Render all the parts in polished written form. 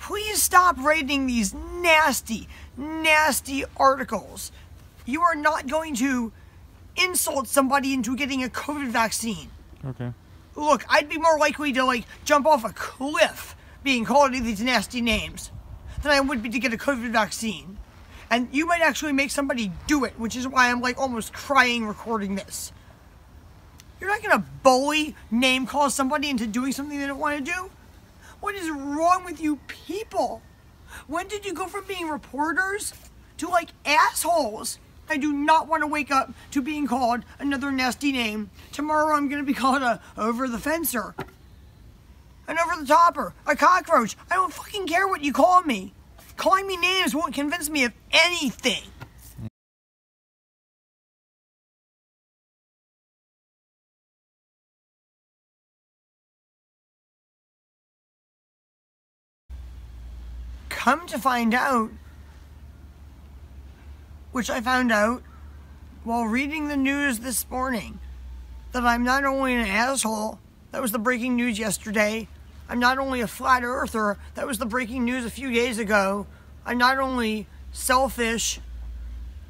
Please stop writing these nasty, nasty articles. You are not going to insult somebody into getting a COVID vaccine. Okay. Look, I'd be more likely to, jump off a cliff being called these nasty names than I would be to get a COVID vaccine. And you might actually make somebody do it, which is why I'm, almost crying recording this. You're not going to bully, name call somebody into doing something they don't want to do? What is wrong with you people? When did you go from being reporters to, assholes? I do not want to wake up to being called another nasty name. Tomorrow I'm going to be called a over-the-fencer, an over-the-topper, a cockroach. I don't fucking care what you call me. Calling me names won't convince me of anything. Come to find out, which I found out while reading the news this morning, that I'm not only an asshole, that was the breaking news yesterday, I'm not only a flat earther, that was the breaking news a few days ago, I'm not only selfish,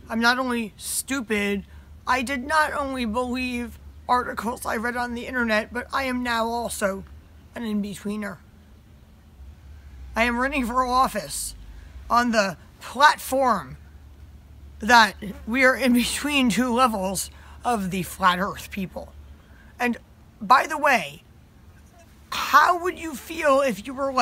I'm not only stupid, I did not only believe articles I read on the internet, but I am now also an in-betweener. I am running for office on the platform that we are in between two levels of the flat earth people. And by the way, how would you feel if you were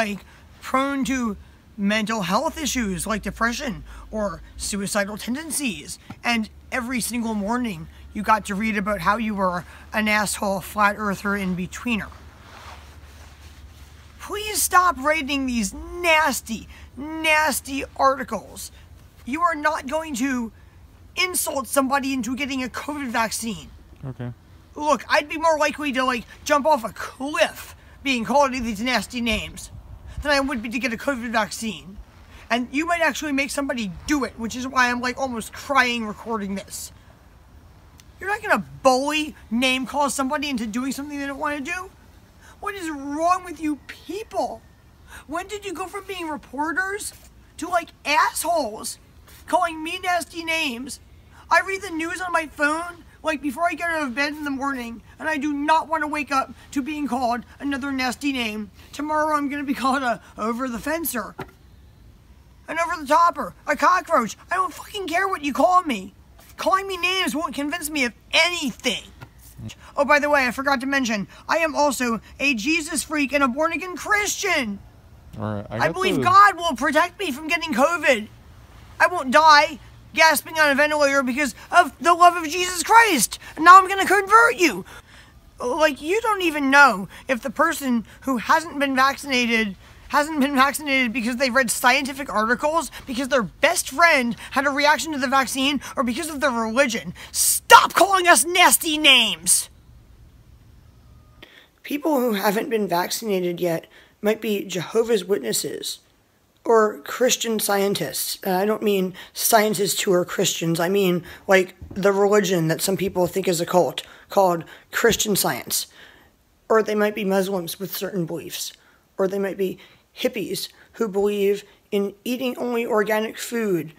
prone to mental health issues like depression or suicidal tendencies, and every single morning you got to read about how you were an asshole flat earther in-betweener? Please stop writing these nasty, nasty articles. You are not going to insult somebody into getting a COVID vaccine. Okay. Look, I'd be more likely to, jump off a cliff being called these nasty names than I would be to get a COVID vaccine. And you might actually make somebody do it, which is why I'm, almost crying recording this. You're not going to bully, name call somebody into doing something they don't want to do? What is wrong with you people? When did you go from being reporters to, assholes? Calling me nasty names. I read the news on my phone, before I get out of bed in the morning, and I do not want to wake up to being called another nasty name. Tomorrow I'm going to be called a over-the-fencer, an over-the-topper, a cockroach. I don't fucking care what you call me. Calling me names won't convince me of anything. Oh, by the way, I forgot to mention, I am also a Jesus freak and a born-again Christian. All right, I believe God will protect me from getting COVID. I won't die gasping on a ventilator because of the love of Jesus Christ. And now I'm going to convert you. You don't even know if the person who hasn't been vaccinated because they read scientific articles, because their best friend had a reaction to the vaccine, or because of their religion. Stop calling us nasty names! People who haven't been vaccinated yet might be Jehovah's Witnesses or Christian scientists. I don't mean scientists who are Christians. I mean, the religion that some people think is a cult called Christian Science. Or they might be Muslims with certain beliefs. Or they might be hippies who believe in eating only organic food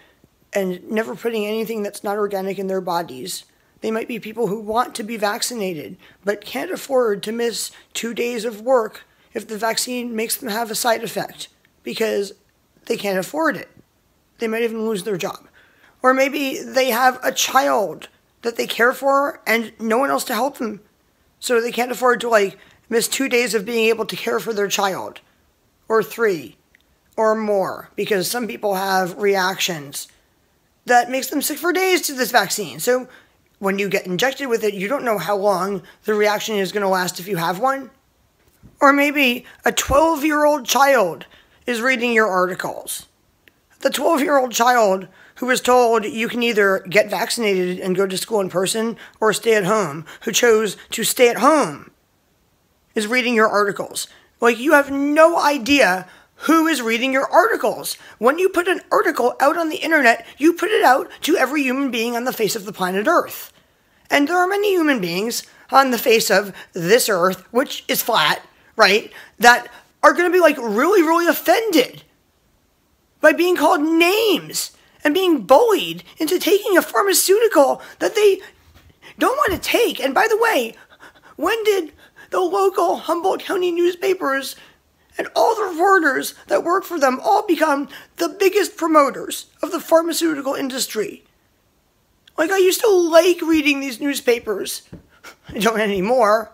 and never putting anything that's not organic in their bodies. They might be people who want to be vaccinated but can't afford to miss 2 days of work if the vaccine makes them have a side effect because they can't afford it. They might even lose their job. Or maybe they have a child that they care for and no one else to help them, so they can't afford to miss 2 days of being able to care for their child. Or 3, or more, because some people have reactions that makes them sick for days to this vaccine. So when you get injected with it, you don't know how long the reaction is going to last if you have one. Or maybe a 12-year-old child is reading your articles. The 12-year-old child who was told you can either get vaccinated and go to school in person or stay at home, who chose to stay at home, is reading your articles. You have no idea who is reading your articles. When you put an article out on the internet, you put it out to every human being on the face of the planet Earth. And there are many human beings on the face of this Earth, which is flat, right, that are going to be really, really offended by being called names and being bullied into taking a pharmaceutical that they don't want to take. And by the way, when did the local Humboldt County newspapers and all the reporters that work for them all become the biggest promoters of the pharmaceutical industry? Like, I used to like reading these newspapers. I don't anymore.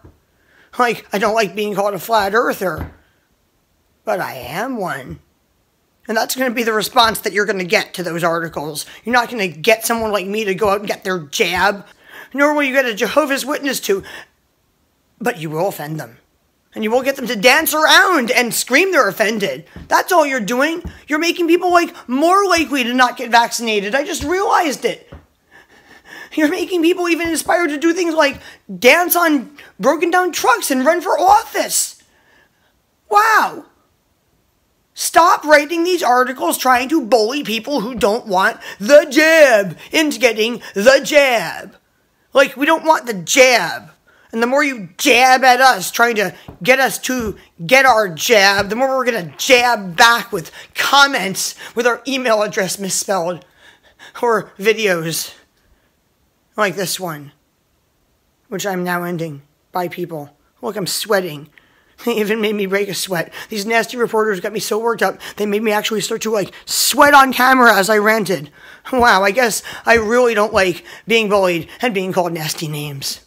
Like, I don't like being called a flat earther. But I am one. And that's going to be the response that you're going to get to those articles. You're not going to get someone like me to go out and get their jab. Nor will you get a Jehovah's Witness to. But you will offend them. And you will get them to dance around and scream they're offended. That's all you're doing. You're making people, like, more likely to not get vaccinated. I just realized it. You're making people even inspired to do things like dance on broken down trucks and run for office. Wow. Stop writing these articles trying to bully people who don't want the jab into getting the jab. Like, we don't want the jab. And the more you jab at us, trying to get us to get our jab, the more we're going to jab back with comments with our email address misspelled. Or videos like this one, which I'm now ending by people. Look, I'm sweating. They even made me break a sweat. These nasty reporters got me so worked up, they made me actually start to, like, sweat on camera as I ranted. Wow, I guess I really don't like being bullied and being called nasty names.